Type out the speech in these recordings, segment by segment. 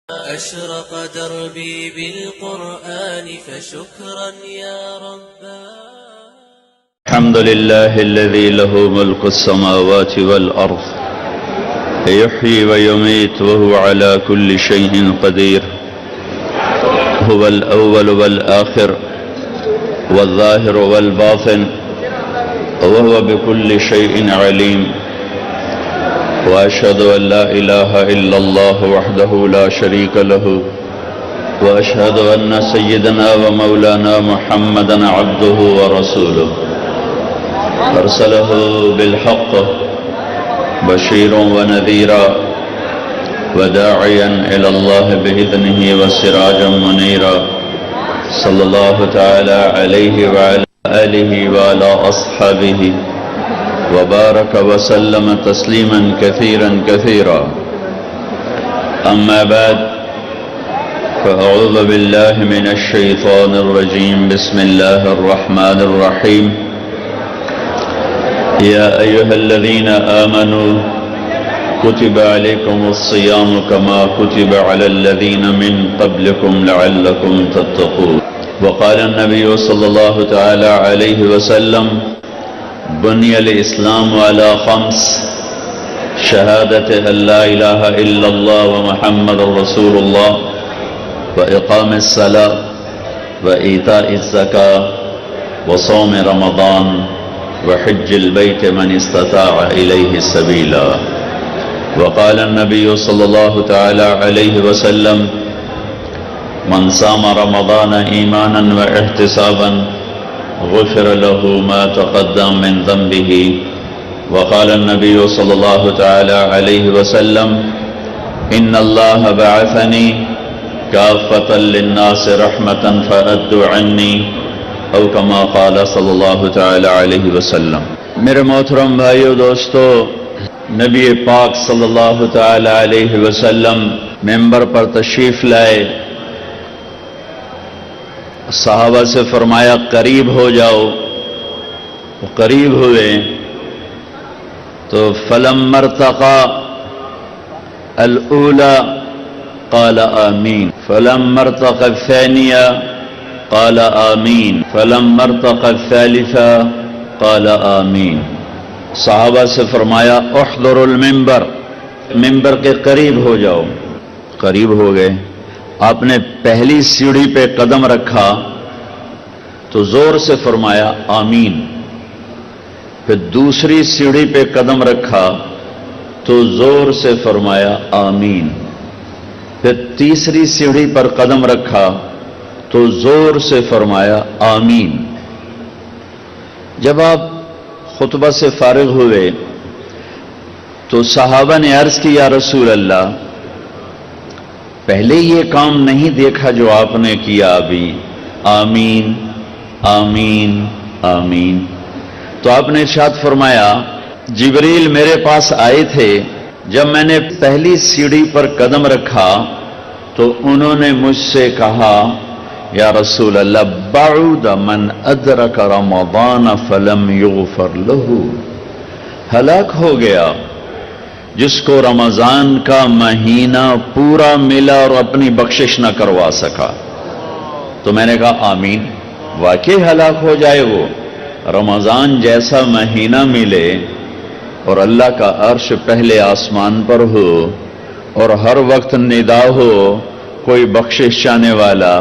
أشرق دربي بالقرآن فشكرا يا رب. الحمد لله الذي له ملك السماوات والأرض يحيي ويميت وهو على كل شيء قدير. هو الأول والآخر والظاهر والباطن وهو بكل شيء عليم. وأشهد أن لا إله إلا الله وحده لا شريك له وأشهد أن سيدنا ومولانا محمدا عبده ورسوله أرسله بالحق بشيرا ونذيرا وداعيا إلى الله بإذنه وسراجا منيرا صلى الله تعالى عليه وعلى آله وعلى أصحابه وبارك وسلم تسليما كثيرا كثيرا. أما بعد فأعوذ بالله من الشيطان الرجيم. بسم الله الرحمن الرحيم. يا أيها الذين آمنوا كتب عليكم الصيام كما كتب على الذين من قبلكم لعلكم تتقون. وقال النبي صلى الله تعالى عليه وسلم بني الإسلام على خمس: شهادة أن لا إله إلا الله ومحمد رسول الله وإقام الصلاة وإيتاء الزكاة وصوم رمضان وحج البيت من استطاع إليه سبيلا. وقال النبي صلى الله تعالى عليه وسلم من صام رمضان إيمانا واحتسابا غفر له ما تقدم من ذنبه. وقال النبي صلى الله تعالى عليه وسلم إن الله بعثني كافة للناس رحمة فأدوا عني او كما قال صلی اللہ تعالی علیہ وسلم. میرے محترم بھائیو دوستو، نبی پاک صلی اللہ تعالی علیہ وسلم ممبر پر تشریف لائے، صحابہ سے فرمایا قریب ہو جاؤ. وہ قریب ہوئے تو فلما ارتقى الاولى قال آمین، فلما ارتقى الثانیہ قال آمین، فلما ارتقى الثالثة قال آمین. صحابہ سے فرمایا احضروا المنبر، ممبر کے قریب ہو جاؤ. قریب ہو گئے. آپ نے پہلی سیڑھی پہ قدم رکھا تو زور سے فرمایا آمین. پھر دوسری سیڑھی پہ قدم رکھا تو زور سے فرمایا آمین. پھر تیسری سیڑھی پر قدم رکھا تو زور سے فرمایا آمین. جب آپ خطبہ سے فارغ ہوئے تو صحابہ نے عرض کی یا رسول اللہ، پہلے یہ کام نہیں دیکھا جو آپ نے کیا ابھی، آمین آمین آمین. تو آپ نے ارشاد فرمایا جبریل میرے پاس آئے تھے، جب میں نے پہلی سیڑھی پر قدم رکھا تو انہوں نے مجھ سے کہا یا رسول اللہ بعد من ادرک رمضان فلم یغفر له، ہلاک ہو گیا جس کو رمضان کا مہینہ پورا ملا اور اپنی بخشش نہ کروا سکا. تو میں نے کہا آمین. واقعی ہلاک ہو جائے وہ، رمضان جیسا مہینہ ملے اور اللہ کا عرش پہلے آسمان پر ہو اور ہر وقت ندا ہو، کوئی بخشش چاہنے والا،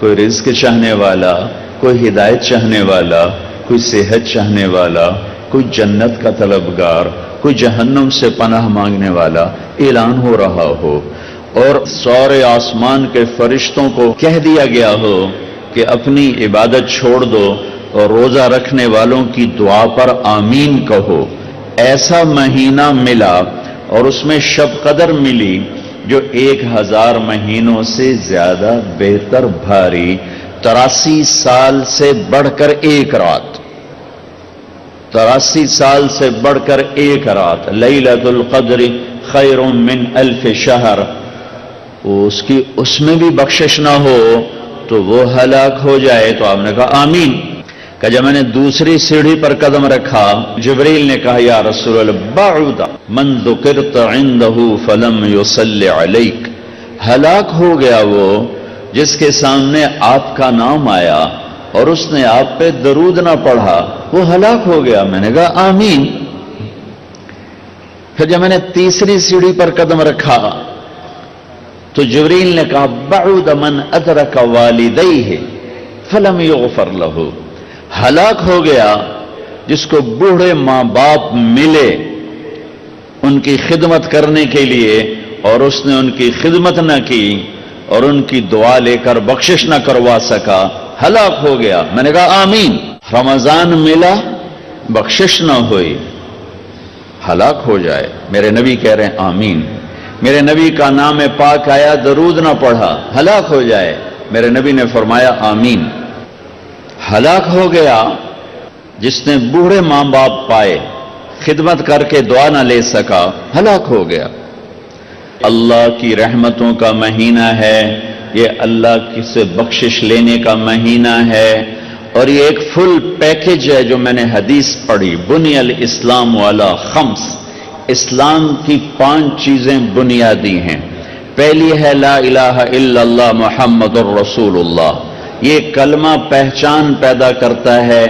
کوئی رزق چاہنے والا، کوئی ہدایت چاہنے والا، کوئی صحت چاہنے والا، کوئی جنت کا طلبگار، کوئی جہنم سے پناہ مانگنے والا اعلان ہو رہا ہو اور سارے آسمان کے فرشتوں کو کہہ دیا گیا ہو کہ اپنی عبادت چھوڑ دو اور روزہ رکھنے والوں کی دعا پر آمین کہو. ایسا مہینہ ملا اور اس میں شب قدر ملی جو 1000 مہینوں سے زیادہ بہتر بھاری، 83 سال سے بڑھ کر ایک رات، 83 سال سے بڑھ کر ایک رات. لیلۃ القدر خیر من 1000 شہر. اس میں بھی بخشش نہ ہو تو وہ ہلاک ہو جائے. تو آپ نے کہا آمین. کہ جب میں نے دوسری سیڑھی پر قدم رکھا جبریل نے کہا یا رسول اللہ بعد من ذکرت عنده فلم يصل عليك، ہلاک ہو گیا وہ جس کے سامنے آپ کا نام آیا اور اس نے آپ پہ درود نہ پڑھا، وہ ہلاک ہو گیا۔ میں نے کہا آمین۔ پھر جب میں نے تیسری سیڑھی پر قدم رکھا تو جبریل نے کہا بعد من ادرک والدیہ فلم یغفر لہ، ہلاک ہو گیا جس کو بوڑھے ماں باپ ملے ان کی خدمت کرنے کے لیے اور اس نے ان کی خدمت نہ کی اور ان کی دعا لے کر بخشش نہ کروا سکا، ہلاک ہو گیا۔ میں نے کہا آمین۔ رمضان ملا بخشش نہ ہوئی، ہلاک ہو جائے۔ میرے نبی کہہ رہے ہیں آمین۔ میرے نبی کا نام پاک آیا، درود نہ پڑھا، ہلاک ہو جائے۔ میرے نبی نے فرمایا آمین۔ ہلاک ہو گیا جس نے بوڑھے ماں باپ پائے، خدمت کر کے دعا نہ لے سکا، ہلاک ہو گیا۔ اللہ کی رحمتوں کا مہینہ ہے، یہ اللہ کی سے بخشش لینے کا مہینہ ہے، اور یہ ایک فل پیکج ہے جو میں نے حدیث پڑھی، بنی الاسلام علی خمس، اسلام کی 5 چیزیں بنیادی ہیں۔ پہلی ہے لا الہ الا اللہ محمد الرسول اللہ، یہ کلمہ پہچان پیدا کرتا ہے،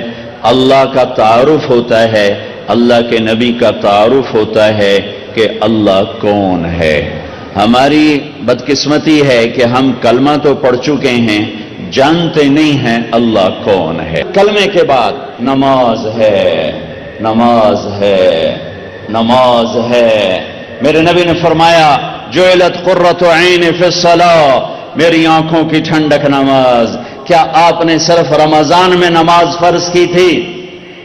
اللہ کا تعارف ہوتا ہے، اللہ کے نبی کا تعارف ہوتا ہے کہ اللہ کون ہے۔ ہماری بدقسمتی ہے کہ ہم کلمہ تو پڑھ چکے ہیں، جانتے نہیں ہیں اللہ کون ہے۔ کلمے کے بعد نماز ہے، نماز ہے، نماز ہے۔ میرے نبی نے فرمایا جعلت قرۃ عین فی الصلاۃ، میری آنکھوں کی ٹھنڈک نماز۔ کیا آپ نے صرف رمضان میں نماز فرض کی تھی؟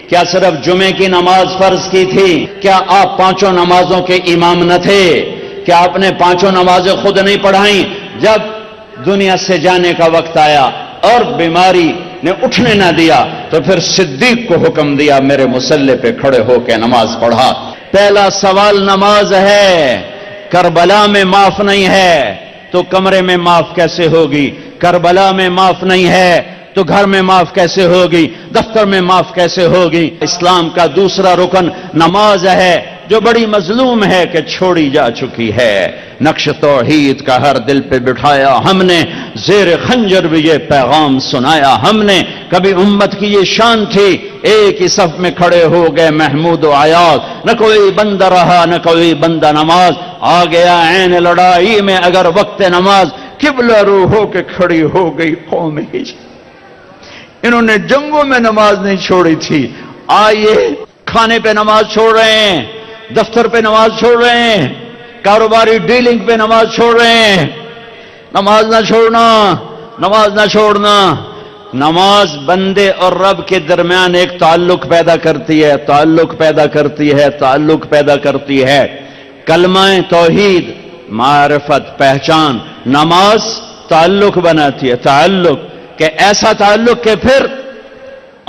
کیا صرف جمعے کی نماز فرض کی تھی؟ کیا آپ 5 نمازوں کے امام نہ تھے؟ کیا آپ نے 5 نمازیں خود نہیں پڑھائیں؟ جب دنیا سے جانے کا وقت آیا اور بیماری نے اٹھنے نہ دیا تو پھر صدیق کو حکم دیا میرے مصلی پہ کھڑے ہو کے نماز پڑھا۔ پہلا سوال نماز ہے۔ کربلا میں معاف نہیں ہے تو کمرے میں معاف کیسے ہوگی؟ کربلا میں معاف نہیں ہے تو گھر میں معاف کیسے ہوگی؟ دفتر میں معاف کیسے ہوگی؟ اسلام کا دوسرا رکن نماز ہے، جو بڑی مظلوم ہے کہ چھوڑی جا چکی ہے۔ نقش توحید کا ہر دل پہ بٹھایا ہم نے، زیر خنجر بھی یہ پیغام سنایا ہم نے۔ کبھی امت کی یہ شان تھی، ایک ہی صف میں کھڑے ہو گئے محمود و عیاض، نہ کوئی بندہ رہا نہ کوئی بندہ نماز۔ آ گیا عین لڑائی میں اگر وقت نماز، قبلہ رو ہو کے کھڑی ہو گئی قوم ہجر۔ انہوں نے جنگوں میں نماز نہیں چھوڑی تھی، آئیے کھانے پہ نماز چھوڑ رہے ہیں، دفتر پہ نماز چھوڑ رہے ہیں، کاروباری ڈیلنگ پہ نماز چھوڑ رہے ہیں۔ نماز نہ چھوڑنا، نماز نہ چھوڑنا۔ نماز بندے اور رب کے درمیان ایک تعلق پیدا کرتی ہے، تعلق پیدا کرتی ہے، تعلق پیدا کرتی ہے۔ کلمہ توحید، معرفت، پہچان، نماز تعلق بناتی ہے، تعلق، کہ ایسا تعلق کہ پھر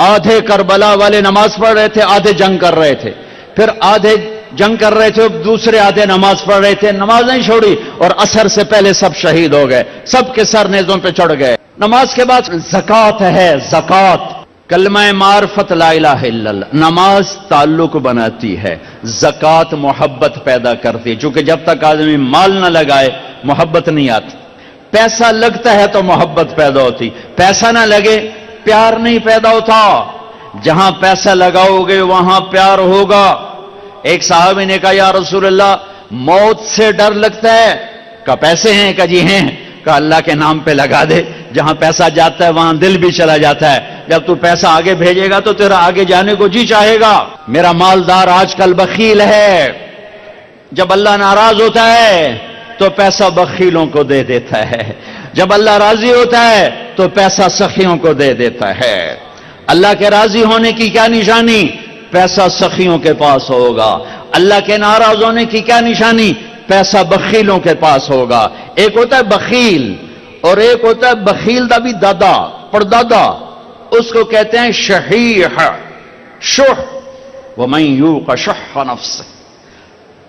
آدھے کربلا والے نماز پڑھ رہے تھے، آدھے جنگ کر رہے تھے، پھر آدھے جنگ کر رہے تھے، دوسرے آدھے نماز پڑھ رہے تھے، نماز نہیں چھوڑی، اور عصر سے پہلے سب شہید ہو گئے، سب کے سر نیزوں پہ چڑھ گئے۔ نماز کے بعد زکوٰۃ ہے، زکوٰۃ، کلمہ معرفت لا الہ الا اللہ۔ نماز تعلق بناتی ہے، زکوٰۃ محبت پیدا کرتی ہے، چونکہ جب تک آدمی مال نہ لگائے محبت نہیں آتی۔ پیسہ لگتا ہے تو محبت پیدا ہوتی، پیسہ نہ لگے پیار نہیں پیدا ہوتا۔ جہاں پیسہ لگاؤ گے وہاں پیار ہوگا۔ ایک صحابی نے کہا یا رسول اللہ موت سے ڈر لگتا ہے، کہا پیسے ہیں؟ کہا جی ہیں۔ کہا اللہ کے نام پہ لگا دے، جہاں پیسہ جاتا ہے وہاں دل بھی چلا جاتا ہے۔ جب تو پیسہ آگے بھیجے گا تو تیرا آگے جانے کو جی چاہے گا۔ میرا مالدار آج کل بخیل ہے، جب اللہ ناراض ہوتا ہے تو پیسہ بخیلوں کو دے دیتا ہے، جب اللہ راضی ہوتا ہے تو پیسہ سخیوں کو دے دیتا ہے۔ اللہ کے راضی ہونے کی کیا نشانی؟ پیسہ سخیوں کے پاس ہوگا۔ اللہ کے ناراض ہونے کی کیا نشانی؟ پیسہ بخیلوں کے پاس ہوگا۔ ایک ہوتا ہے بخیل اور ایک ہوتا ہے بخیل دا بھی دادا، پردادا، اس کو کہتے ہیں شحیح، شح، وَمَن یوق شح نفسہ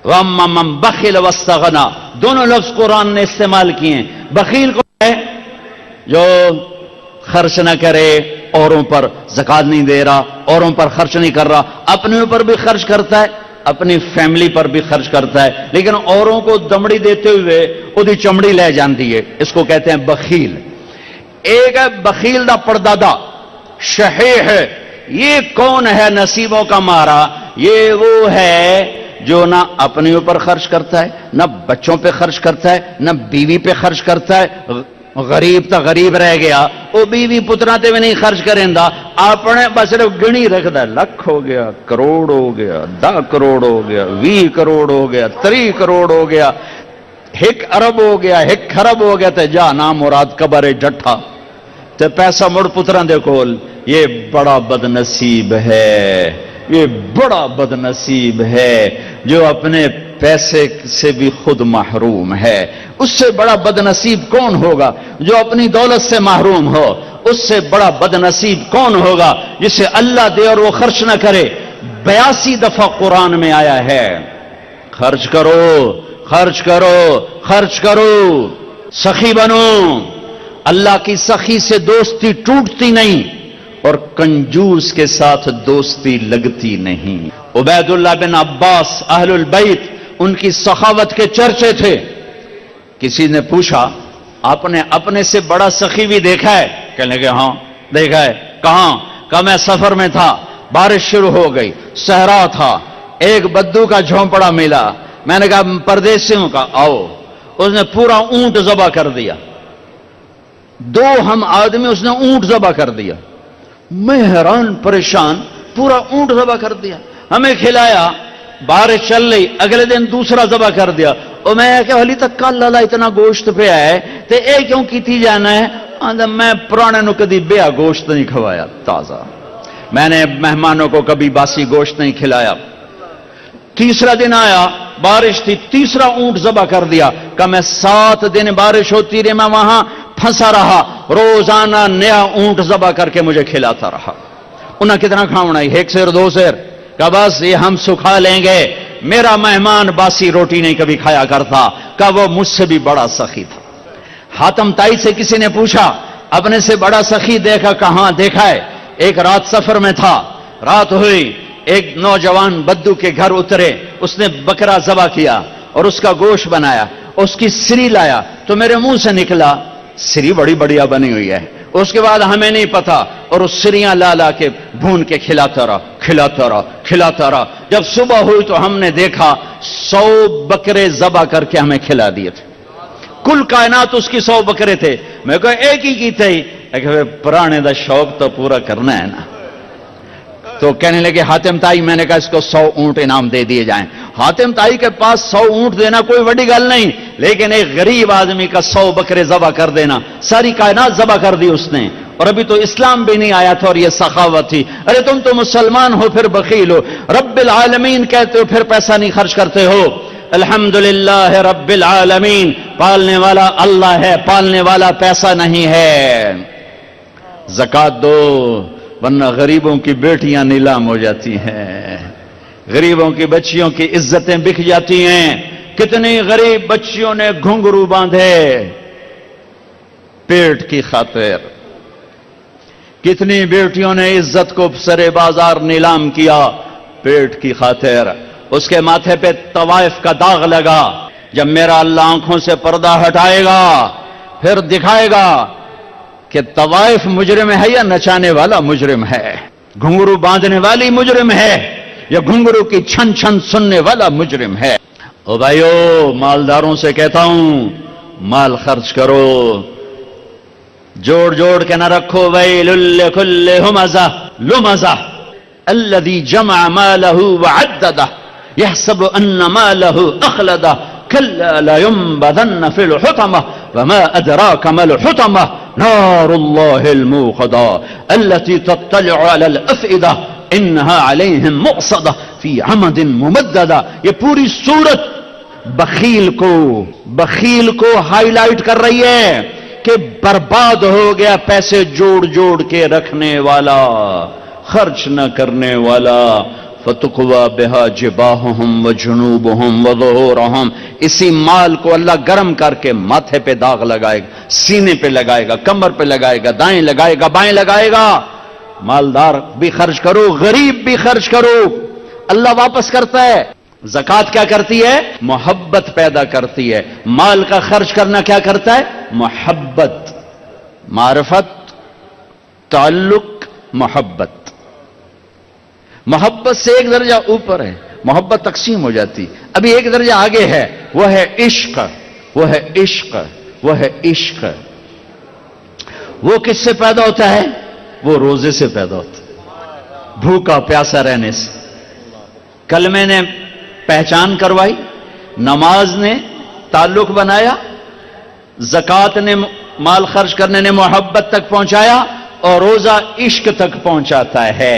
وَأَمَّا مَن بَخِلَ وَاسْتَغْنَىٰ، دونوں لفظ قرآن نے استعمال کیے ہیں۔ بخیل کو ہے جو خرچ نہ کرے، اوروں پر زکوٰۃ نہیں دے رہا، اوروں پر خرچ نہیں کر رہا، اپنے اوپر بھی خرچ کرتا ہے اپنی فیملی پر بھی خرچ کرتا ہے، لیکن اوروں کو دمڑی دیتے ہوئے وہ چمڑی لے جاندی ہے، اس کو کہتے ہیں بخیل۔ ایک ہے بخیل دا پردادا، شحیح ہے۔ یہ کون ہے نصیبوں کا مارا؟ یہ وہ ہے جو نہ اپنے اوپر خرچ کرتا ہے، نہ بچوں پہ خرچ کرتا ہے، نہ بیوی پہ خرچ کرتا ہے۔ غریب تا غریب رہ گیا، وہ بیوی پترا تے بھی نہیں خرچ کریں دا، اپنے بس صرف گنی رکھدا ہے، لاکھ ہو گیا، کروڑ ہو گیا، 10 کروڑ ہو گیا، 20 کروڑ ہو گیا، 30 کروڑ ہو گیا، 1 ارب ہو گیا، 1 خرب ہو گیا، تے جا نام مراد قبر جٹھا تے پیسہ مڑ پتران دے کول۔ یہ بڑا بد نصیب ہے، یہ بڑا بد نصیب ہے جو اپنے پیسے سے بھی خود محروم ہے۔ اس سے بڑا بد نصیب کون ہوگا جو اپنی دولت سے محروم ہو؟ اس سے بڑا بد نصیب کون ہوگا جسے اللہ دے اور وہ خرچ نہ کرے؟ 82 دفعہ قرآن میں آیا ہے خرچ کرو، خرچ کرو، خرچ کرو، سخی بنو۔ اللہ کی سخی سے دوستی ٹوٹتی نہیں اور کنجوس کے ساتھ دوستی لگتی نہیں۔ عبید اللہ بن عباس اہل البیت، ان کی سخاوت کے چرچے تھے۔ کسی نے پوچھا آپ نے اپنے سے بڑا سخی بھی دیکھا ہے؟ کہنے لگے ہاں دیکھا ہے۔ کہاں؟ کہا میں سفر میں تھا، بارش شروع ہو گئی، صحرا تھا، ایک بدو کا جھونپڑا ملا، میں نے کہا پردیسیوں کا آؤ، اس نے پورا اونٹ ذبح کر دیا، 2 ہم آدمی اس نے اونٹ ذبح کر دیا۔ میں حیران پریشان، پورا اونٹ ذبح کر دیا، ہمیں کھلایا، بارش چل رہی، اگلے دن دوسرا ذبح کر دیا۔ اور میں کہ حالی تک کل اللہ اتنا گوشت پہ آئے تے اے کیوں کیتی جانا ہے؟ میں پرانے نو کدی بیا گوشت نہیں کھوایا تازہ، میں نے مہمانوں کو کبھی باسی گوشت نہیں کھلایا۔ تیسرا دن آیا، بارش تھی، تیسرا اونٹ ذبح کر دیا۔ کہ میں 7 دن بارش ہوتی رہی، میں وہاں پھنسا رہا، روزانہ نیا اونٹ ذبح کر کے مجھے کھلاتا رہا۔ انہیں کتنا کھاونا ہے؟ 1 سیر 2 سیر؟ کہ بس یہ ہم سکھا لیں گے۔ میرا مہمان باسی روٹی نہیں کبھی کھایا کرتا، کہ وہ مجھ سے بھی بڑا سخی تھا۔ حاتم تائی سے کسی نے پوچھا اپنے سے بڑا سخی دیکھا؟ کہاں دیکھا ہے؟ ایک رات سفر میں تھا، رات ہوئی، ایک نوجوان بدو کے گھر اترے، اس نے بکرا ذبح کیا اور اس کا گوشت بنایا، اس کی سری لایا تو میرے منہ سے نکلا سری بڑی بڑھیا بنی ہوئی ہے۔ اس کے بعد ہمیں نہیں پتا، اور اس سریاں لا لا کے بھون کے کھلاتا رہا، کھلاتا رہا، کھلاتا رہا۔ جب صبح ہوئی تو ہم نے دیکھا 100 بکرے ذبح کر کے ہمیں کھلا دیے تھے۔ کل کائنات اس کی 100 بکرے تھے، میں کہا ایک ہی کی تھی، پرانے دا شوق تو پورا کرنا ہے نا۔ تو کہنے لگے حاتم تائی، میں نے کہا اس کو 100 اونٹ انعام دے دیے جائیں۔ حاتم تائی کے پاس 100 اونٹ دینا کوئی بڑی گل نہیں، لیکن ایک غریب آدمی کا 100 بکرے ذبح کر دینا، ساری کائنات ذبح کر دی اس نے، اور ابھی تو اسلام بھی نہیں آیا تھا اور یہ سخاوت تھی۔ ارے تم تو مسلمان ہو پھر بخیل ہو، رب العالمین کہتے ہو پھر پیسہ نہیں خرچ کرتے ہو۔ الحمدللہ رب العالمین، پالنے والا اللہ ہے، پالنے والا پیسہ نہیں ہے۔ زکات دو ورنہ غریبوں کی بیٹیاں نیلام ہو جاتی ہیں، غریبوں کی بچیوں کی عزتیں بک جاتی ہیں۔ کتنی غریب بچیوں نے گھنگرو باندھے پیٹ کی خاطر، کتنی بیٹیوں نے عزت کو سرے بازار نیلام کیا پیٹ کی خاطر۔ اس کے ماتھے پہ طوائف کا داغ لگا۔ جب میرا اللہ آنکھوں سے پردہ ہٹائے گا پھر دکھائے گا کہ طوائف مجرم ہے یا نچانے والا مجرم ہے، گھنگرو باندھنے والی مجرم ہے یا گھنگرو کی چھن چھن سننے والا مجرم ہے۔ او بھائیو، مالداروں سے کہتا ہوں مال خرچ کرو، جوڑ جوڑ کے نہ رکھو۔ ویل لکل ہمزہ لمزہ الذی جمع مالہ وعددہ یحسب ان مالہ اخلدہ کلا لینبذن فی الحطمہ وما ادراک ما الحطمہ نار اللہ الموقدہ التي تطلع على الافئدہ انہا علیہم مؤصدہ فی عمد ممددہ۔ یہ پوری صورت بخیل کو ہائی لائٹ کر رہی ہے کہ برباد ہو گیا پیسے جوڑ جوڑ کے رکھنے والا، خرچ نہ کرنے والا۔ فَتُقْوَى بِهَا جِبَاهُهُمْ وَجُنُوبُهُمْ وَظُهُورُهُمْ، اسی مال کو اللہ گرم کر کے ماتھے پہ داغ لگائے گا، سینے پہ لگائے گا، کمر پہ لگائے گا، دائیں لگائے گا، بائیں لگائے گا۔ مالدار بھی خرچ کرو، غریب بھی خرچ کرو، اللہ واپس کرتا ہے۔ زکات کیا کرتی ہے؟ محبت پیدا کرتی ہے. مال کا خرچ کرنا کیا کرتا ہے؟ محبت، معرفت، تعلق، محبت. محبت سے ایک درجہ اوپر ہے، محبت تقسیم ہو جاتی. ابھی ایک درجہ آگے ہے، وہ ہے عشق. وہ ہے عشق. وہ ہے عشق. وہ کس سے پیدا ہوتا ہے؟ وہ روزے سے پیدا ہوتا ہے، بھوکا پیاسا رہنے سے. کلمے نے پہچان کروائی، نماز نے تعلق بنایا، زکات نے مال خرچ کرنے نے محبت تک پہنچایا، اور روزہ عشق تک پہنچاتا ہے.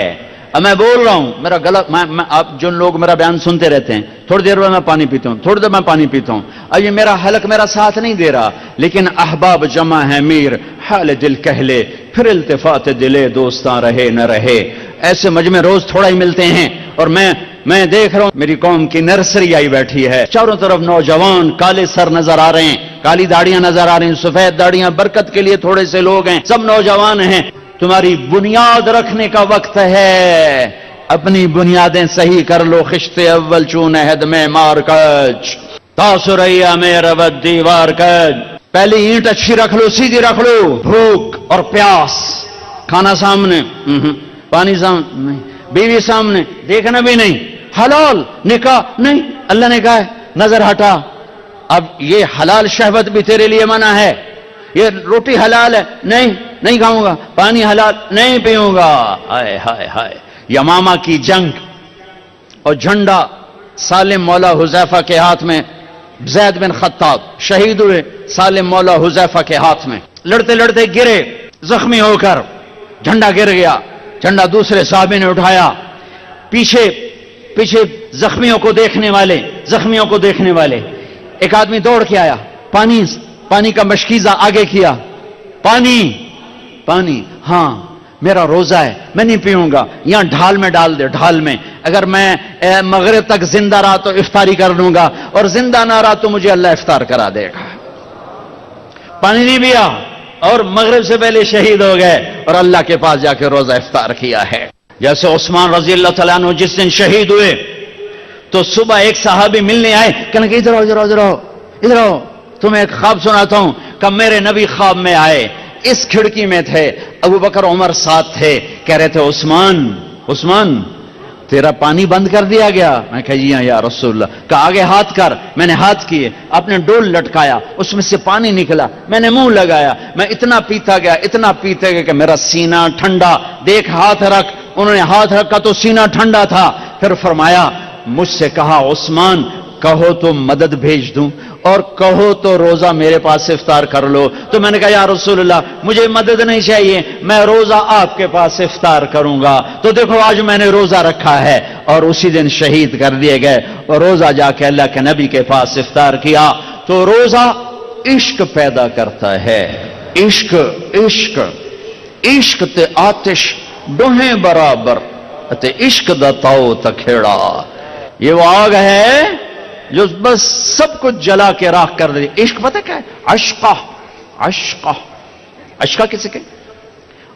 اب میں بول رہا ہوں، میرا غلط، آپ جو لوگ میرا بیان سنتے رہتے ہیں، تھوڑی دیر میں پانی پیتا ہوں، تھوڑی دیر میں پانی پیتا ہوں. اب یہ میرا حلق میرا ساتھ نہیں دے رہا، لیکن احباب جمع ہے میر، حال دل کہہ لے، پھر التفات دلے دوستاں رہے نہ رہے. ایسے مجمع روز تھوڑا ہی ملتے ہیں، اور میں دیکھ رہا ہوں میری قوم کی نرسری آئی بیٹھی ہے، چاروں طرف نوجوان کالے سر نظر آ رہے ہیں، کالی داڑیاں نظر آ رہی ہیں، سفید داڑیاں. برکت کے لیے تھوڑے سے لوگ ہیں، سب نوجوان ہیں. تمہاری بنیاد رکھنے کا وقت ہے، اپنی بنیادیں صحیح کر لو. خشت اول چون عہد میں مار کج، تاثریا میں رود دیوار کج. پہلی اینٹ اچھی رکھ لو، سیدھی رکھ لو. بھوک اور پیاس، کھانا سامنے، پانی سامنے، بیوی سامنے، دیکھنا بھی نہیں. حلال نکاح نہیں، اللہ نے کہا ہے نظر ہٹا. اب یہ حلال شہوت بھی تیرے لیے منع ہے. یہ روٹی حلال ہے، نہیں کھاؤں گا. پانی حلال، نہیں پیوں گا. ہائے ہائے ہائے. یمامہ کی جنگ اور جھنڈا سالم مولا حذیفہ کے ہاتھ میں، زید بن خطاب شہید ہوئے سالم مولا حذیفہ کے ہاتھ میں. لڑتے لڑتے گرے زخمی ہو کر، جھنڈا گر گیا. جھنڈا دوسرے صحابی نے اٹھایا. پیچھے زخمیوں کو دیکھنے والے ایک آدمی دوڑ کے آیا، پانی کا مشکیزہ آگے کیا. پانی، ہاں میرا روزہ ہے، میں نہیں پیوں گا. یہاں ڈھال میں ڈال دے، ڈھال میں. اگر میں مغرب تک زندہ رہا تو افطاری کر لوں گا، اور زندہ نہ رہا تو مجھے اللہ افطار کرا دے گا. پانی نہیں پیا اور مغرب سے پہلے شہید ہو گئے، اور اللہ کے پاس جا کے روزہ افطار کیا ہے. جیسے عثمان رضی اللہ تعالیٰ عنہ جس دن شہید ہوئے تو صبح ایک صحابی ملنے آئے، کہنے کہ ادھر آؤ، تمہیں ایک خواب سناتا ہوں. کہ میرے نبی خواب میں آئے، اس کھڑکی میں تھے، ابو بکر عمر ساتھ تھے. کہہ رہے تھے عثمان تیرا پانی بند کر دیا گیا. میں کہا جی ہاں یا رسول اللہ. کہ آگے ہاتھ کر. میں نے ہاتھ کیے، آپ نے ڈول لٹکایا، اس میں سے پانی نکلا، میں نے منہ لگایا، میں اتنا پیتا گیا کہ میرا سینہ ٹھنڈا. دیکھ ہاتھ رکھ. انہوں نے ہاتھ رکھا تو سینہ ٹھنڈا تھا. پھر فرمایا، مجھ سے کہا عثمان کہو تو مدد بھیج دوں، اور کہو تو روزہ میرے پاس افطار کر لو. تو میں نے کہا یا رسول اللہ مجھے مدد نہیں چاہیے، میں روزہ آپ کے پاس افطار کروں گا. تو دیکھو آج میں نے روزہ رکھا ہے، اور اسی دن شہید کر دیے گئے، اور روزہ جا کے اللہ کے نبی کے پاس افطار کیا. تو روزہ عشق پیدا کرتا ہے. عشق تے آتش ڈوہیں برابر، تے عشق دا تاؤ تکھیڑا. یہ وہ آگ ہے جو بس سب کچھ جلا کے راکھ کر دے. عشق پتہ کیا ہے؟ عشقہ کسے کہ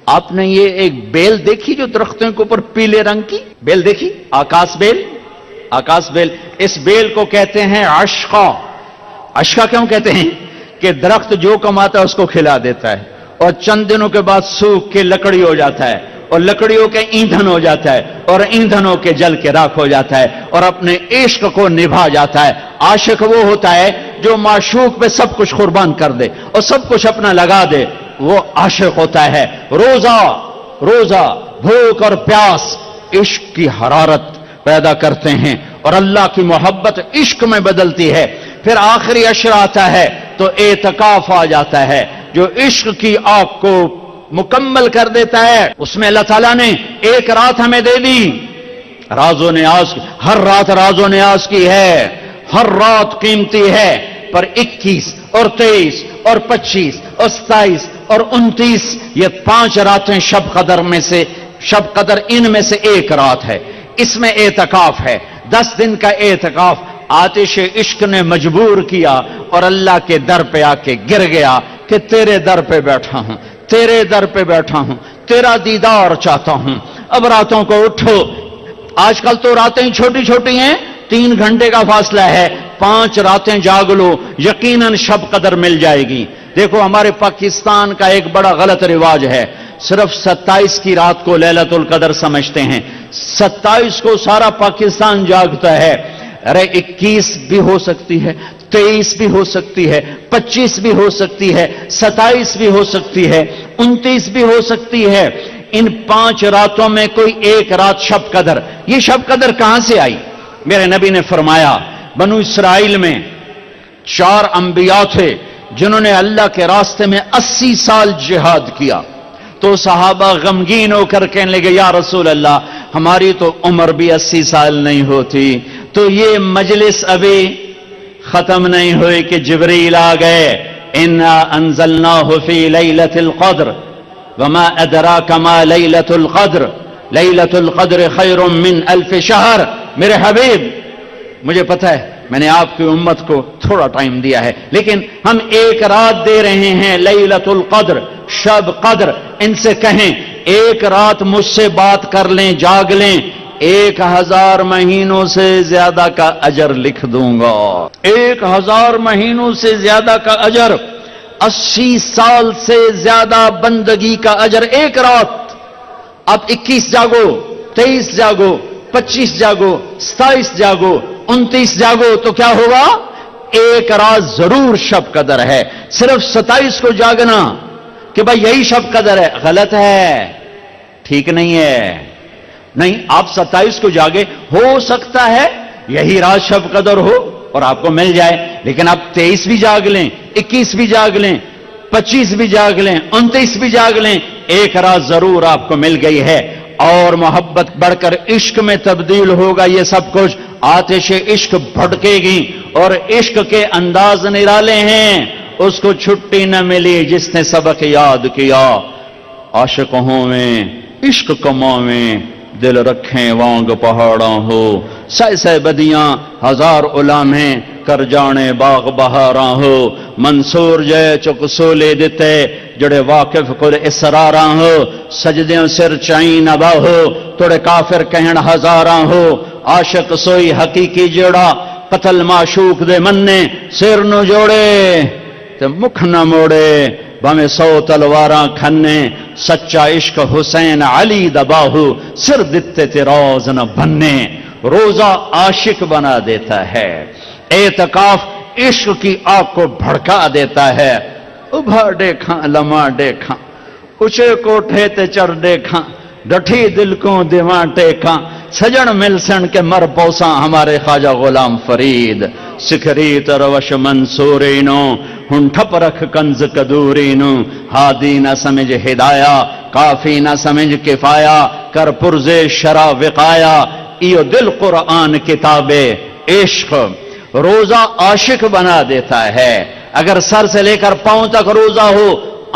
آپ نے یہ ایک بیل دیکھی جو درختوں کے اوپر پیلے رنگ کی بیل دیکھی؟ آکاش بیل. اس بیل کو کہتے ہیں عشقہ. عشقہ کیوں کہتے ہیں؟ کہ درخت جو کماتا ہے اس کو کھلا دیتا ہے، اور چند دنوں کے بعد سوکھ کے لکڑی ہو جاتا ہے، اور لکڑیوں کے ایندھن ہو جاتا ہے، اور ایندھنوں کے جل کے راکھ ہو جاتا ہے، اور اپنے عشق کو نبھا جاتا ہے. عاشق وہ ہوتا ہے جو معشوق پہ سب کچھ قربان کر دے اور سب کچھ اپنا لگا دے، وہ عاشق ہوتا ہے. روزہ بھوک اور پیاس عشق کی حرارت پیدا کرتے ہیں، اور اللہ کی محبت عشق میں بدلتی ہے. پھر آخری عشر آتا ہے تو اعتکاف آ جاتا ہے جو عشق کی آگ کو مکمل کر دیتا ہے. اس میں اللہ تعالیٰ نے ایک رات ہمیں دے دی. راز و نیاز، ہر رات راز و نیاز کی ہے، ہر رات قیمتی ہے. پر 21 اور 23 اور 25 اور 27 اور 29 یہ 5 راتیں شب قدر ان میں سے ایک رات ہے. اس میں اعتکاف ہے، 10 دن کا اعتکاف. آتش عشق نے مجبور کیا اور اللہ کے در پہ آ کے گر گیا کہ تیرے در پہ بیٹھا ہوں، تیرا دیدار چاہتا ہوں. اب راتوں کو اٹھو. آج کل تو راتیں چھوٹی چھوٹی ہیں، 3 گھنٹے کا فاصلہ ہے، 5 راتیں جاگ لو، یقیناً شب قدر مل جائے گی۔ دیکھو ہمارے پاکستان کا ایک بڑا غلط رواج ہے، صرف 27 کی رات کو لیلۃ القدر سمجھتے ہیں، 27 کو سارا پاکستان جاگتا ہے۔ ارے 21 بھی ہو سکتی ہے، 23 بھی ہو سکتی ہے، 25 بھی ہو سکتی ہے، 27 بھی ہو سکتی ہے، 29 بھی ہو سکتی ہے۔ ان 5 راتوں میں کوئی ایک رات شب قدر، یہ شب قدر کہاں سے آئی؟ میرے نبی نے فرمایا بنو اسرائیل میں 4 انبیاء تھے جنہوں نے اللہ کے راستے میں 80 سال جہاد کیا۔ تو صحابہ غمگین ہو کر کہنے لگے یا رسول اللہ ہماری تو عمر بھی 80 سال نہیں ہوتی، تو یہ مجلس ابھی ختم نہیں ہوئی کہ جبریل آ گئے، انا انزلناہ فی لیلۃ القدر وما ادراک ما لیلۃ القدر لیلۃ القدر خیر من 1000 شہر۔ میرے حبیب مجھے پتہ ہے میں نے آپ کی امت کو تھوڑا ٹائم دیا ہے، لیکن ہم ایک رات دے رہے ہیں لیلۃ القدر، شب قدر۔ ان سے کہیں ایک رات مجھ سے بات کر لیں، جاگ لیں، 1000 مہینوں سے زیادہ کا اجر لکھ دوں گا۔ 1000 مہینوں سے زیادہ کا اجر، 80 سال سے زیادہ بندگی کا اجر ایک رات۔ اب 21 جاگو، 23 جاگو، 25 جاگو، 27 جاگو، 29 جاگو، تو کیا ہوگا؟ ایک رات ضرور شب قدر ہے۔ صرف 27 کو جاگنا کہ بھائی یہی شب قدر ہے، غلط ہے، ٹھیک نہیں ہے۔ نہیں، آپ 27 کو جاگے، ہو سکتا ہے یہی رات شب قدر ہو اور آپ کو مل جائے، لیکن آپ 23 بھی جاگ لیں، 21 بھی جاگ لیں، 25 بھی جاگ لیں، 29 بھی جاگ لیں، ایک رات ضرور آپ کو مل گئی ہے۔ اور محبت بڑھ کر عشق میں تبدیل ہوگا یہ سب کچھ، آتش عشق بھڑکے گی اور عشق کے انداز نرالے ہیں۔ اس کو چھٹی نہ ملی جس نے سبق یاد کیا، عاشق ہوں میں عشق کماویں، دل رکھیں وانگ پہاڑاں ہو، سہ سہ بدیاں 1000 علامیں کر جانے باغ بہاراں ہو، منصور جے چک سولے دیتے جڑے واقف کل اسراراں ہو، سجدیوں سر چائیں نبا ہو توڑے کافر کہن 1000 ہو، عاشق سوئی حقیقی جوڑا قتل معشوق دے مننے، سر نو جوڑے تے مکھ نہ موڑے، بھمیں 100 تلواراں کھنے، سچا عشق حسین علی دباہو، سر دتے تیراز نہ بننے۔ روزہ عاشق بنا دیتا ہے، اعتکاف عشق کی آگ کو بھڑکا دیتا ہے۔ ابھا دیکھاں لمحہ دیکھاں، اچھے کوٹھے تے چڑھ دیکھاں، ڈٹھی دل کو دیواں ٹیکاں، سجن مل سن کے مر پوساں ہمارے خواجہ غلام فرید، سکھری تروش منصورینو ہن ٹھپ رکھ کنز کدورینو، ہادی نہ سمجھ ہدایہ کافی نہ سمجھ کفایا، کر پرزے شرع وقایا، ایو دل قرآن کتاب عشق۔ روزہ عاشق بنا دیتا ہے۔ اگر سر سے لے کر پاؤں تک روزہ ہو،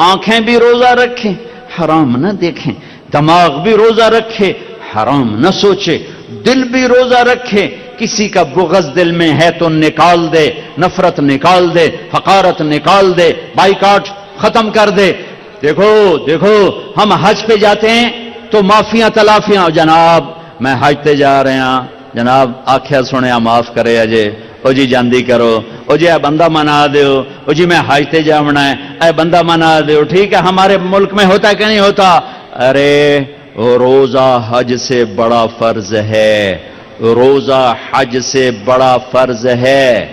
آنکھیں بھی روزہ رکھیں حرام نہ دیکھیں، دماغ بھی روزہ رکھے حرام نہ سوچے، دل بھی روزہ رکھے، کسی کا بغض دل میں ہے تو نکال دے، نفرت نکال دے، حقارت نکال دے، بائیکاٹ ختم کر دے۔ دیکھو دیکھو ہم حج پہ جاتے ہیں تو معافیاں تلافیاں، جناب میں حج تے جا رہے ہیں، جناب آکھیا سنیا معاف کرے اجے، او جی جاندی کرو، او جی اے بندہ منا دیو، او جی میں حج تے جاونا ہے، اے بندہ منا دیو۔ ٹھیک ہے ہمارے ملک میں ہوتا ہے کہ نہیں ہوتا؟ ارے روزہ حج سے بڑا فرض ہے، روزہ حج سے بڑا فرض ہے،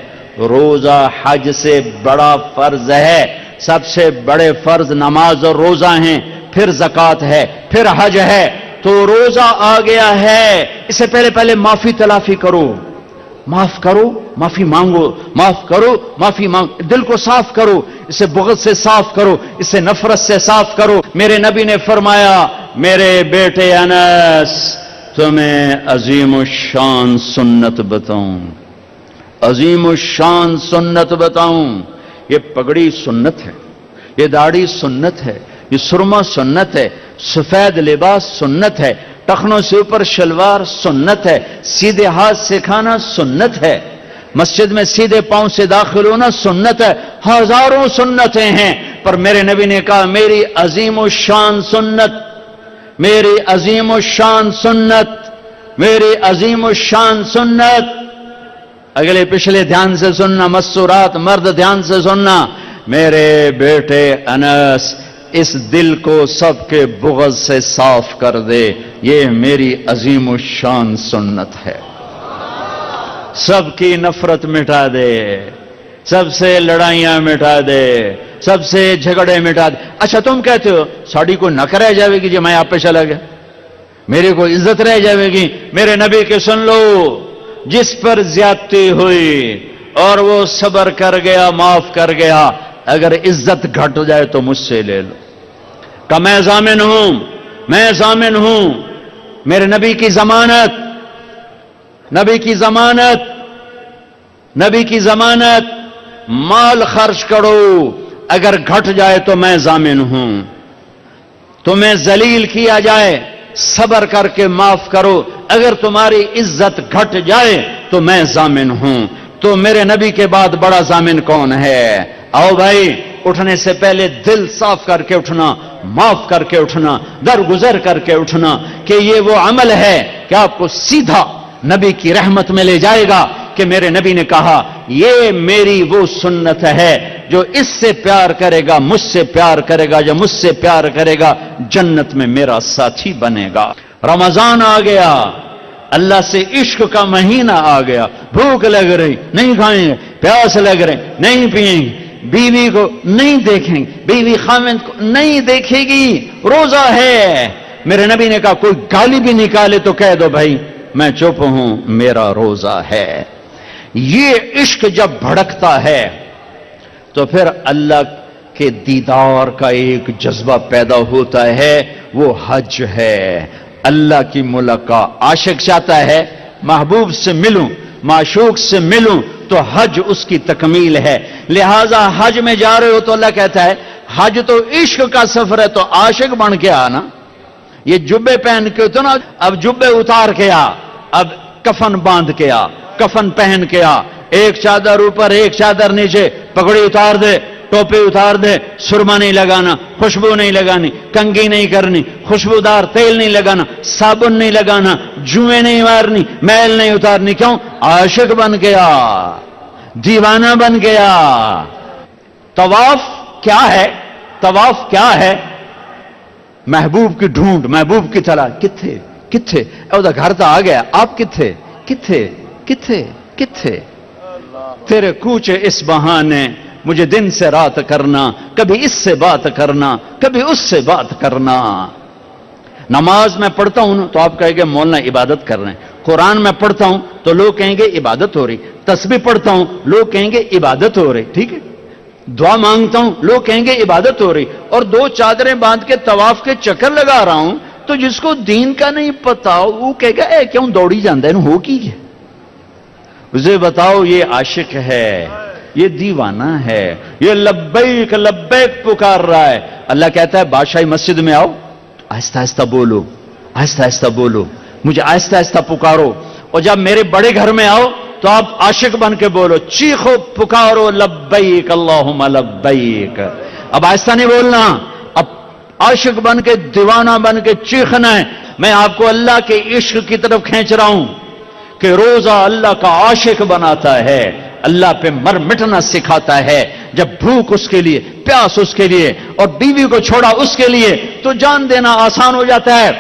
روزہ حج سے بڑا فرض ہے۔ سب سے بڑے فرض نماز اور روزہ ہیں، پھر زکوٰۃ ہے، پھر حج ہے، تو روزہ آ گیا ہے۔ اس سے پہلے معافی تلافی کرو، معاف کرو معافی مانگو، معاف کرو معافی مانگ، دل کو صاف کرو، اسے بغض سے صاف کرو، اسے نفرت سے صاف کرو۔ میرے نبی نے فرمایا میرے بیٹے انس تمہیں عظیم الشان سنت بتاؤں، عظیم الشان سنت بتاؤں۔ یہ پگڑی سنت ہے، یہ داڑھی سنت ہے، یہ سرما سنت ہے، سفید لباس سنت ہے، ٹخنوں سے اوپر شلوار سنت ہے، سیدھے ہاتھ سے کھانا سنت ہے، مسجد میں سیدھے پاؤں سے داخل ہونا سنت ہے، ہزاروں سنتیں ہیں، پر میرے نبی نے کہا میری عظیم الشان سنت، میری عظیم الشان سنت، میری عظیم الشان سنت اگلے پچھلے دھیان سے سننا، مستورات مرد دھیان سے سننا، میرے بیٹے انس اس دل کو سب کے بغض سے صاف کر دے، یہ میری عظیم الشان سنت ہے۔ سب کی نفرت مٹا دے، سب سے لڑائیاں مٹا دے، سب سے جھگڑے مٹا دے۔ اچھا تم کہتے ہو ساڑی کو نک رہ جاوے گی جو میں آپ پہ چلا گیا، میرے کو عزت رہ جاوے گی؟ میرے نبی کے سن لو، جس پر زیادتی ہوئی اور وہ صبر کر گیا، معاف کر گیا، اگر عزت گھٹ جائے تو مجھ سے لے لو کہ میں ضامن ہوں، میں ضامن ہوں۔ میرے نبی کی ضمانت، نبی کی ضمانت، نبی کی ضمانت، مال خرچ کرو، اگر گھٹ جائے تو میں ضامن ہوں۔ تمہیں ذلیل کیا جائے، صبر کر کے معاف کرو، اگر تمہاری عزت گھٹ جائے تو میں ضامن ہوں۔ تو میرے نبی کے بعد بڑا ضامن کون ہے؟ آؤ بھائی، اٹھنے سے پہلے دل صاف کر کے اٹھنا، معاف کر کے اٹھنا، درگزر کر کے اٹھنا، کہ یہ وہ عمل ہے کہ آپ کو سیدھا نبی کی رحمت میں لے جائے گا، کہ میرے نبی نے کہا یہ میری وہ سنت ہے، جو اس سے پیار کرے گا مجھ سے پیار کرے گا، جو مجھ سے پیار کرے گا جنت میں میرا ساتھی بنے گا۔ رمضان آ گیا، اللہ سے عشق کا مہینہ آ گیا، بھوک لگ رہی نہیں کھائیں گے، پیاس لگ رہی نہیں پئیں گے، بیوی کو نہیں دیکھیں گے، بیوی خاوند کو نہیں دیکھے گی، روزہ ہے۔ میرے نبی نے کہا کوئی گالی بھی نکالے تو کہہ دو بھائی میں چپ ہوں، میرا روزہ ہے۔ یہ عشق جب بھڑکتا ہے تو پھر اللہ کے دیدار کا ایک جذبہ پیدا ہوتا ہے، وہ حج ہے، اللہ کی ملاقات۔ عاشق چاہتا ہے محبوب سے ملوں، معشوق سے ملوں، تو حج اس کی تکمیل ہے۔ لہذا حج میں جا رہے ہو تو اللہ کہتا ہے حج تو عشق کا سفر ہے، تو عاشق بن کے آنا۔ یہ جبے پہن کے تو نا، اب جبے اتار کے آ، اب کفن باندھ کے آ، کفن پہن کے آ، ایک چادر اوپر ایک چادر نیچے، پگڑی اتار دے، ٹوپی اتار دے، سرما نہیں لگانا، خوشبو نہیں لگانی، کنگھی نہیں کرنی، خوشبودار تیل نہیں لگانا، صابن نہیں لگانا، جوئیں نہیں مارنی، میل نہیں اتارنی۔ کیوں؟ عاشق بن گیا، دیوانہ بن گیا۔ طواف کیا ہے؟ طواف کیا ہے؟ محبوب کی ڈھونڈ، محبوب کی تلاش۔ کتھے کتھے او دا گھر تا آ گیا، آپ کتھے کتھے کتھے کتھے؟ تیرے کوچے اس بہانے مجھے دن سے رات کرنا، کبھی اس سے بات کرنا، کبھی اس سے بات کرنا۔ نماز میں پڑھتا ہوں تو آپ کہیں گے مولانا عبادت کر رہے ہیں، قرآن میں پڑھتا ہوں تو لوگ کہیں گے عبادت ہو رہی، تسبیح پڑھتا ہوں لوگ کہیں گے عبادت ہو رہی، ٹھیک ہے، دعا مانگتا ہوں لوگ کہیں گے عبادت ہو رہی، اور دو چادریں باندھ کے طواف کے چکر لگا رہا ہوں، تو جس کو دین کا نہیں پتا وہ کہے گا اے کیوں دوڑی جاندہ ہے، ہو کی ہے؟ اسے بتاؤ یہ عاشق ہے، یہ دیوانہ ہے، یہ لبیک لبیک پکار رہا ہے۔ اللہ کہتا ہے بادشاہی مسجد میں آؤ، آہستہ آہستہ بولو، آہستہ آہستہ بولو، مجھے آہستہ آہستہ پکارو، اور جب میرے بڑے گھر میں آؤ تو آپ عاشق بن کے بولو، چیخو پکارو لبیک اللہم لبیک۔ اب آہستہ نہیں بولنا، اب عاشق بن کے دیوانہ بن کے چیخنا ہے۔ میں آپ کو اللہ کے عشق کی طرف کھینچ رہا ہوں کہ روزہ اللہ کا عاشق بناتا ہے، اللہ پہ مر مٹنا سکھاتا ہے۔ جب بھوک اس کے لیے، پیاس اس کے لیے، اور بیوی کو چھوڑا اس کے لیے، تو جان دینا آسان ہو جاتا ہے۔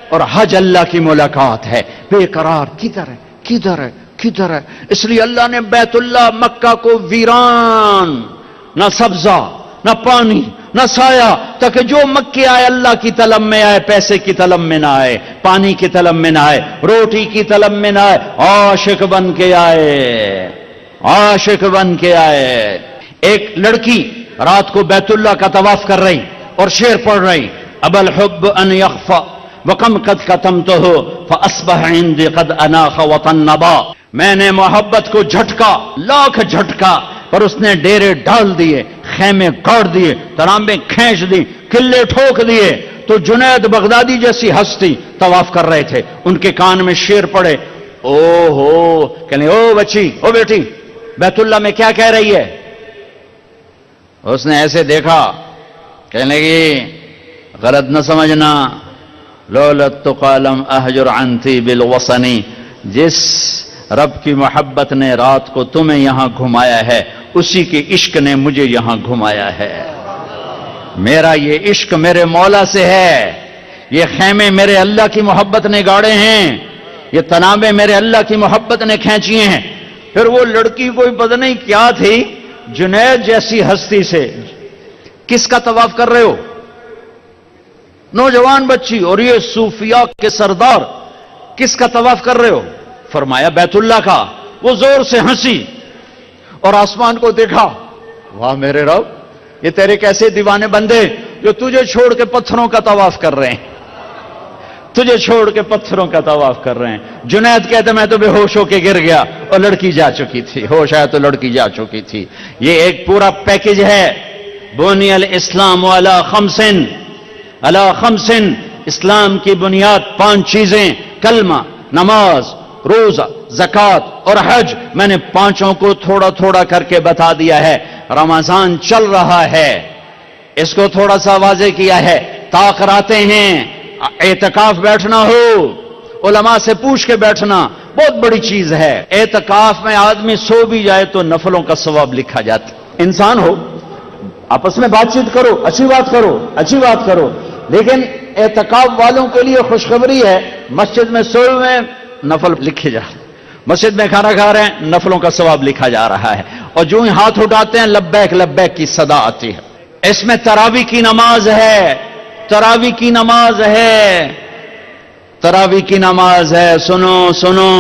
اور حج اللہ کی ملاقات ہے، بے قرار کدھر ہے کدھر ہے کدھر ہے؟ اس لیے اللہ نے بیت اللہ مکہ کو ویران، نہ سبزہ نہ پانی نہ سایہ، تاکہ جو مکے آئے اللہ کی طلب میں آئے، پیسے کی طلب میں نہ آئے، پانی کی طلب میں نہ آئے، روٹی کی طلب میں نہ آئے، عاشق بن کے آئے، عاشق بن کے آئے۔ ایک لڑکی رات کو بیت اللہ کا طواف کر رہی اور شعر پڑھ رہی، اب الحب ان یخفى وکم قد کتمتہ فاصبح عندی قد اناخ وطنبا۔ میں نے محبت کو جھٹکا، لاکھ جھٹکا، پر اس نے ڈیرے ڈال دیے، خیمے گاڑ دیے، ترامبیں کھینچ دی، قلعے ٹھوک دیے۔ تو جنید بغدادی جیسی ہستی طواف کر رہے تھے، ان کے کان میں شعر پڑے، او ہو، کہنے او بچی، او بیٹی، بیت اللہ میں کیا کہہ رہی ہے؟ اس نے ایسے دیکھا، کہنے لگی غلط نہ سمجھنا، لولت قالم احجر عنتی بالوصنی، جس رب کی محبت نے رات کو تمہیں یہاں گھمایا ہے، اسی کے عشق نے مجھے یہاں گھمایا ہے۔ میرا یہ عشق میرے مولا سے ہے، یہ خیمے میرے اللہ کی محبت نے گاڑے ہیں، یہ تنابیں میرے اللہ کی محبت نے کھینچی ہیں۔ پھر وہ لڑکی کوئی پتہ نہیں کیا تھی، جنید جیسی ہستی سے کس کا طواف کر رہے ہو؟ نوجوان بچی، اور یہ صوفیاء کے سردار کس کا طواف کر رہے ہو؟ فرمایا بیت اللہ کا۔ وہ زور سے ہنسی اور آسمان کو دیکھا، واہ میرے رب، یہ تیرے کیسے دیوانے بندے جو تجھے چھوڑ کے پتھروں کا طواف کر رہے ہیں، تجھے چھوڑ کے پتھروں کا طواف کر رہے ہیں۔ جنید کہتے میں تو بے ہوش ہو کے گر گیا اور لڑکی جا چکی تھی، ہوش آیا تو لڑکی جا چکی تھی۔ یہ ایک پورا پیکج ہے۔ بنی الاسلام علی خمسن، اسلام کی بنیاد 5 چیزیں، کلمہ، نماز، روزہ، زکوٰۃ اور حج۔ میں نے 5 کو تھوڑا تھوڑا کر کے بتا دیا ہے۔ رمضان چل رہا ہے، اس کو تھوڑا سا واضح کیا ہے۔ تاخراتے ہیں، اعتکاف بیٹھنا ہو، علماء سے پوچھ کے بیٹھنا بہت بڑی چیز ہے۔ اعتکاف میں آدمی سو بھی جائے تو نفلوں کا ثواب لکھا جاتا۔ انسان ہو، آپس میں بات چیت کرو، اچھی بات کرو، لیکن اعتکاف والوں کے لیے خوشخبری ہے، مسجد میں سوئے ہوئے نفل لکھے جا رہے ہیں، مسجد میں کھانا کھا رہے ہیں، نفلوں کا ثواب لکھا جا رہا ہے، اور جو ہی ہاتھ اٹھاتے ہیں لبیک لبیک کی صدا آتی ہے۔ اس میں تراویح کی نماز ہے، تراویح کی نماز ہے۔ سنو،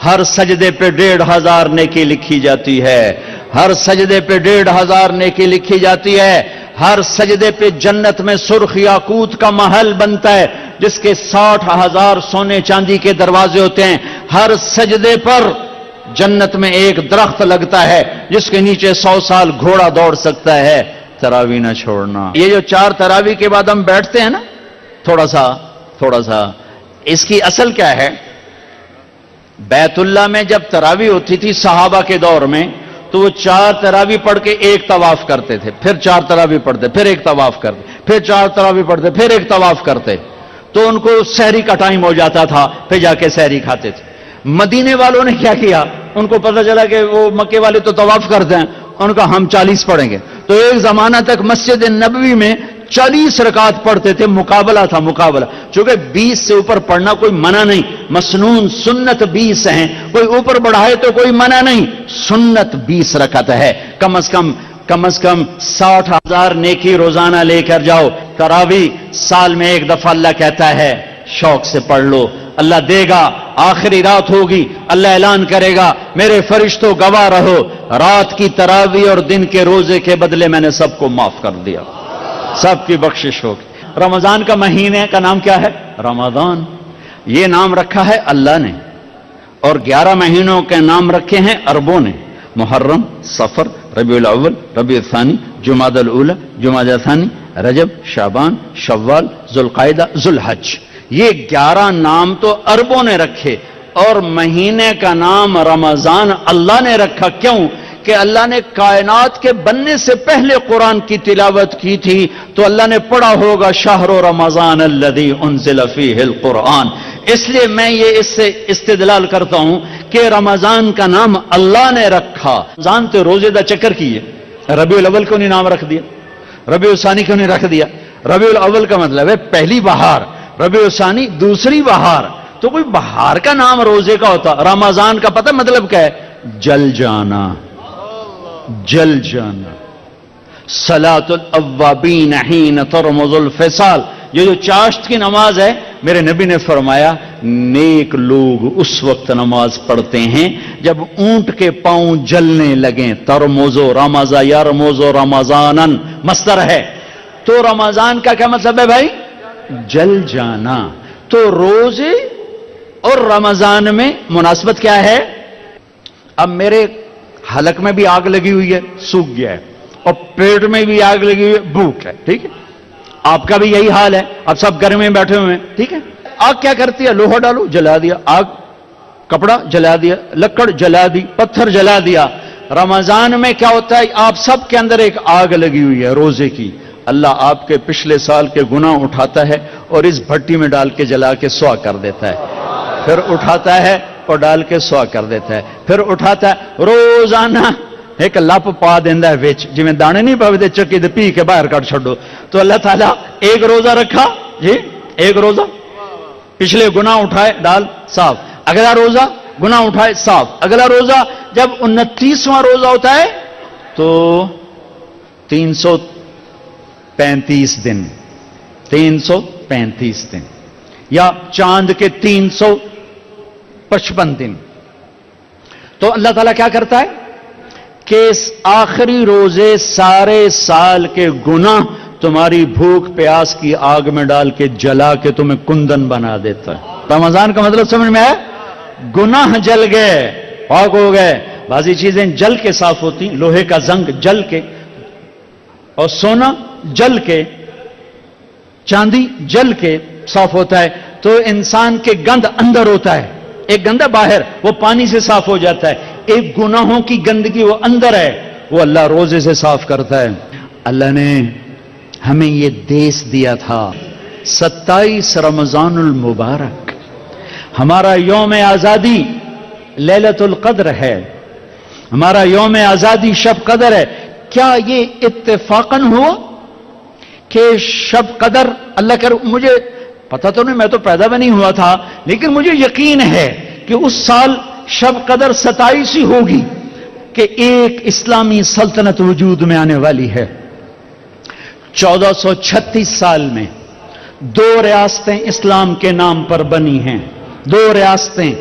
ہر سجدے پہ 1500 نیکی لکھی جاتی ہے، ہر سجدے پہ 1500 نیکی لکھی جاتی ہے۔ ہر سجدے پہ جنت میں سرخ یاقوت کا محل بنتا ہے جس کے 60,000 سونے چاندی کے دروازے ہوتے ہیں۔ ہر سجدے پر جنت میں ایک درخت لگتا ہے جس کے نیچے 100 سال گھوڑا دوڑ سکتا ہے۔ تراویح نہ چھوڑنا۔ یہ جو 4 تراویح کے بعد ہم بیٹھتے ہیں نا، تھوڑا سا اس کی اصل کیا ہے؟ بیت اللہ میں جب تراویح ہوتی تھی صحابہ کے دور میں، تو وہ 4 تراویح پڑھ کے ایک طواف کرتے تھے، پھر 4 تراویح پڑھتے، پھر ایک طواف کرتے، پھر 4 تراویح پڑھتے، پھر ایک طواف کرتے، تو ان کو سحری کا ٹائم ہو جاتا تھا، پھر جا کے سحری کھاتے تھے۔ مدینے والوں نے کیا کیا؟ ان کو پتہ چلا کہ وہ مکے والے تو طواف کرتے ہیں، ان کا ہم 40 پڑھیں گے، تو ایک زمانہ تک مسجد نبوی میں 40 رکعت پڑھتے تھے، مقابلہ تھا۔ چونکہ 20 سے اوپر پڑھنا کوئی منع نہیں، مسنون سنت 20 ہیں، کوئی اوپر بڑھائے تو کوئی منع نہیں، سنت 20 رکعت ہے۔ کم از کم 60,000 نیکی روزانہ لے کر جاؤ۔ تراویح سال میں ایک دفعہ اللہ کہتا ہے شوق سے پڑھ لو، اللہ دے گا۔ آخری رات ہوگی، اللہ اعلان کرے گا میرے فرشتوں گواہ رہو، رات کی تراویح اور دن کے روزے کے بدلے میں نے سب کو معاف کر دیا، سب کی بخشش ہوگی۔ رمضان کا مہینے کا نام کیا ہے؟ رمضان۔ یہ نام رکھا ہے اللہ نے، اور 11 مہینوں کے نام رکھے ہیں عربوں نے، محرم، صفر، ربیع الاول، ربیع الثانی، جمادی الاولی، جمادی الثانی، رجب، شعبان، شوال، ذوالقعدہ، ذوالحج۔ یہ 11 نام تو عربوں نے رکھے، اور مہینے کا نام رمضان اللہ نے رکھا۔ کیوں؟ کہ اللہ نے کائنات کے بننے سے پہلے قرآن کی تلاوت کی تھی، تو اللہ نے پڑھا ہوگا شہر رمضان الذی انزل فیہ القرآن۔ اس لیے میں یہ اس سے استدلال کرتا ہوں کہ رمضان کا نام اللہ نے رکھا۔ جانتے روزے دا چکر کیے، ربیع الاول کیوں نہیں نام رکھ دیا، ربیع الثانی کیوں نہیں رکھ دیا؟ ربیع الاول کا مطلب ہے پہلی بہار، ربیع الثانی دوسری بہار، تو کوئی بہار کا نام روزے کا ہوتا۔ رمضان کا پتہ مطلب کیا ہے؟ جل جانا، جل جانا۔ صلاۃ الاوابین حین ترمض الفصال، یہ جو چاشت کی نماز ہے، میرے نبی نے فرمایا نیک لوگ اس وقت نماز پڑھتے ہیں جب اونٹ کے پاؤں جلنے لگیں۔ ترمض رمض یرمض رمضانا مصدر ہے، تو رمضان کا کیا مطلب ہے بھائی؟ جل جانا۔ تو روزے اور رمضان میں مناسبت کیا ہے؟ اب میرے حلق میں بھی آگ لگی ہوئی ہے، سوکھ گیا ہے، اور پیٹ میں بھی آگ لگی ہوئی ہے، بھوک ہے، ٹھیک ہے؟ آپ کا بھی یہی حال ہے، اب سب گھر میں بیٹھے ہوئے ہیں، ٹھیک ہے؟ آگ کیا کرتی ہے؟ لوہا ڈالو، جلا دیا، آگ کپڑا جلا دیا، لکڑ جلا دی، پتھر جلا دیا۔ رمضان میں کیا ہوتا ہے؟ آپ سب کے اندر ایک آگ لگی ہوئی ہے روزے کی، اللہ آپ کے پچھلے سال کے گناہ اٹھاتا ہے اور اس بھٹی میں ڈال کے جلا کے سوا کر دیتا ہے، پھر اٹھاتا ہے اور ڈال کے سوا کر دیتا ہے. پھر اٹھاتا ہے روزانہ ایک لپ پا دینا ہے وچ، جی میں دانے نہیں پاوے چکی دے پی کے باہر کٹ چھڈو. تو اللہ تعالیٰ ایک روزہ رکھا جی، ایک روزہ پچھلے گناہ اٹھائے ڈال صاف، اگلا روزہ گناہ اٹھائے صاف، اگلا روزہ جب 29واں روزہ ہوتا ہے تو 335 دن، 335 دن یا چاند کے 355 دن. تو اللہ تعالیٰ کیا کرتا ہے کہ اس آخری روزے سارے سال کے گناہ تمہاری بھوک پیاس کی آگ میں ڈال کے جلا کے تمہیں کندن بنا دیتا ہے. رمضان کا مطلب سمجھ میں ہے؟ گناہ جل گئے، پاک ہو گئے. بعضی چیزیں جل کے صاف ہوتی، لوہے کا زنگ جل کے، اور سونا جل کے، چاندی جل کے صاف ہوتا ہے. تو انسان کے گند اندر ہوتا ہے، ایک گند ہے باہر، وہ پانی سے صاف ہو جاتا ہے. ایک گناہوں کی گندگی وہ اندر ہے، وہ اللہ روزے سے صاف کرتا ہے. اللہ نے ہمیں یہ دیس دیا تھا 27 رمضان المبارک، ہمارا یوم آزادی لیلۃ القدر ہے، ہمارا یوم آزادی شب قدر ہے. کیا یہ اتفاقاً ہوا کہ شب قدر اللہ کر، مجھے پتہ تو نہیں، میں تو پیدا بھی نہیں ہوا تھا، لیکن مجھے یقین ہے کہ اس سال شب قدر 27 ہی ہوگی کہ ایک اسلامی سلطنت وجود میں آنے والی ہے. 1436 سال میں 2 ریاستیں اسلام کے نام پر بنی ہیں، 2 ریاستیں،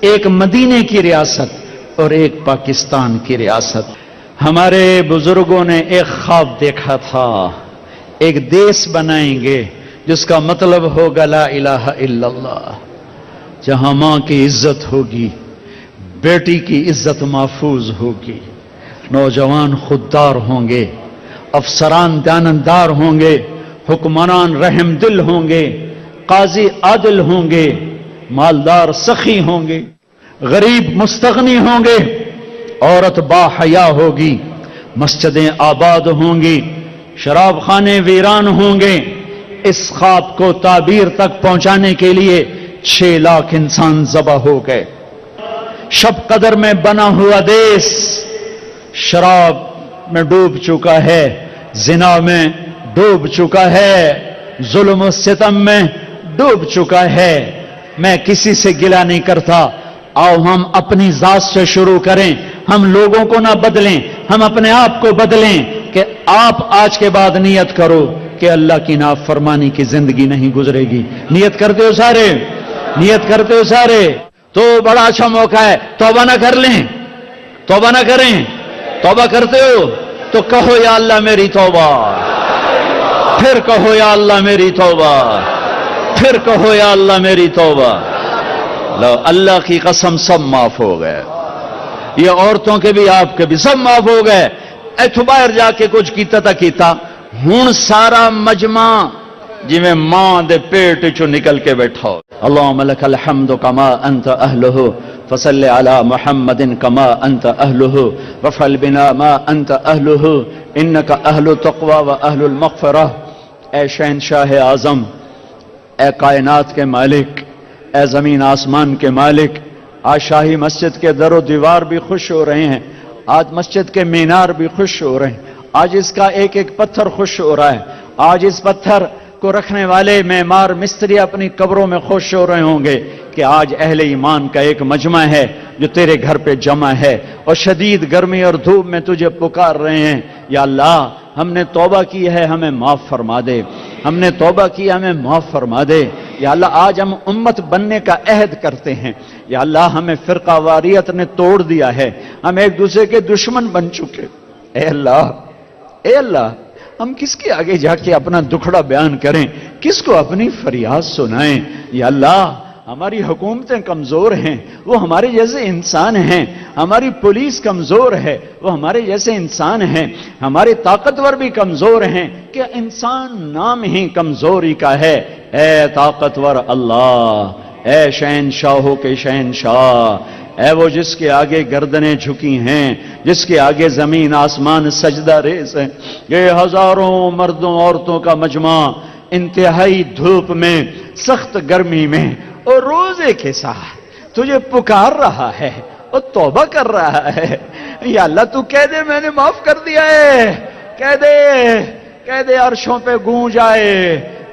ایک مدینے کی ریاست اور ایک پاکستان کی ریاست. ہمارے بزرگوں نے ایک خواب دیکھا تھا، ایک دیس بنائیں گے جس کا مطلب ہوگا لا الہ الا اللہ، جہاں ماں کی عزت ہوگی، بیٹی کی عزت محفوظ ہوگی، نوجوان خوددار ہوں گے، افسران دیانتدار ہوں گے، حکمران رحم دل ہوں گے، قاضی عادل ہوں گے، مالدار سخی ہوں گے، غریب مستغنی ہوں گے، عورت با حیا ہوگی، مسجدیں آباد ہوں گی، شراب خانے ویران ہوں گے. اس خواب کو تعبیر تک پہنچانے کے لیے 6 لاکھ انسان ذبح ہو گئے. شب قدر میں بنا ہوا دیس شراب میں ڈوب چکا ہے، زنا میں ڈوب چکا ہے، ظلم و ستم میں ڈوب چکا ہے. میں کسی سے گلہ نہیں کرتا، آؤ ہم اپنی ذات سے شروع کریں، ہم لوگوں کو نہ بدلیں، ہم اپنے آپ کو بدلیں کہ آپ آج کے بعد نیت کرو کہ اللہ کی نافرمانی کی زندگی نہیں گزرے گی. نیت کرتے ہو سارے؟ نیت کرتے ہو سارے؟ تو بڑا اچھا موقع ہے، توبہ نہ کر لیں، توبہ نہ کریں. توبہ کرتے ہو تو کہو یا اللہ میری توبہ، پھر کہو یا اللہ میری توبہ، پھر کہو یا اللہ میری توبہ. لو اللہ کی قسم سب معاف ہو گئے، یہ عورتوں کے بھی آپ کے بھی سب معاف ہو گئے. ایتھو باہر جا کے کچھ کیتا تا کیتا، ہون سارا مجمع جی میں ماں دے پیٹ چو نکل کے بیٹھا ہو. اللہم لک الحمد کما انت اہلہ فصل علی محمد کما انت اہلہ وفعل بنا ما انت اہلہ انک اہل تقوی و اہل المغفرہ. اے شہنشاہ اعظم، اے کائنات کے مالک، اے زمین آسمان کے مالک، آج شاہی مسجد کے در و دیوار بھی خوش ہو رہے ہیں، آج مسجد کے مینار بھی خوش ہو رہے ہیں، آج اس کا ایک ایک پتھر خوش ہو رہا ہے، آج اس پتھر کو رکھنے والے معمار مستری اپنی قبروں میں خوش ہو رہے ہوں گے کہ آج اہل ایمان کا ایک مجمع ہے جو تیرے گھر پہ جمع ہے اور شدید گرمی اور دھوپ میں تجھے پکار رہے ہیں. یا اللہ ہم نے توبہ کی ہے، ہمیں معاف فرما دے، ہم نے توبہ کی، ہمیں معاف فرما دے. یا اللہ آج ہم امت بننے کا عہد کرتے ہیں. یا اللہ ہمیں فرقہ واریت نے توڑ دیا ہے، ہم ایک دوسرے کے دشمن بن چکے. اے اللہ، اے اللہ، ہم کس کے آگے جا کے اپنا دکھڑا بیان کریں، کس کو اپنی فریاد سنائیں. یا اللہ ہماری حکومتیں کمزور ہیں، وہ ہمارے جیسے انسان ہیں، ہماری پولیس کمزور ہے، وہ ہمارے جیسے انسان ہیں، ہمارے طاقتور بھی کمزور ہیں کہ انسان نام ہی کمزوری کا ہے. اے طاقتور اللہ، اے شہنشاہوں کے شہنشاہ، اے وہ جس کے آگے گردنیں جھکی ہیں، جس کے آگے زمین آسمان سجدہ ریز ہے، یہ ہزاروں مردوں عورتوں کا مجمع انتہائی دھوپ میں، سخت گرمی میں اور روزے کے ساتھ تجھے پکار رہا ہے، وہ توبہ کر رہا ہے، یا اللہ تو کہہ دے میں نے معاف کر دیا ہے، کہہ دے عرشوں پہ گونج آئے،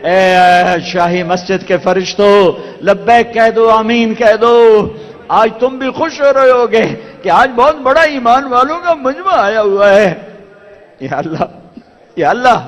اے شاہی مسجد کے فرشتوں لبیک کہہ دو، آمین کہہ دو۔ آج تم بھی خوش ہو رہے ہوگے کہ آج بہت بڑا ایمان والوں کا مجمع آیا ہوا ہے۔ یا اللہ، یا اللہ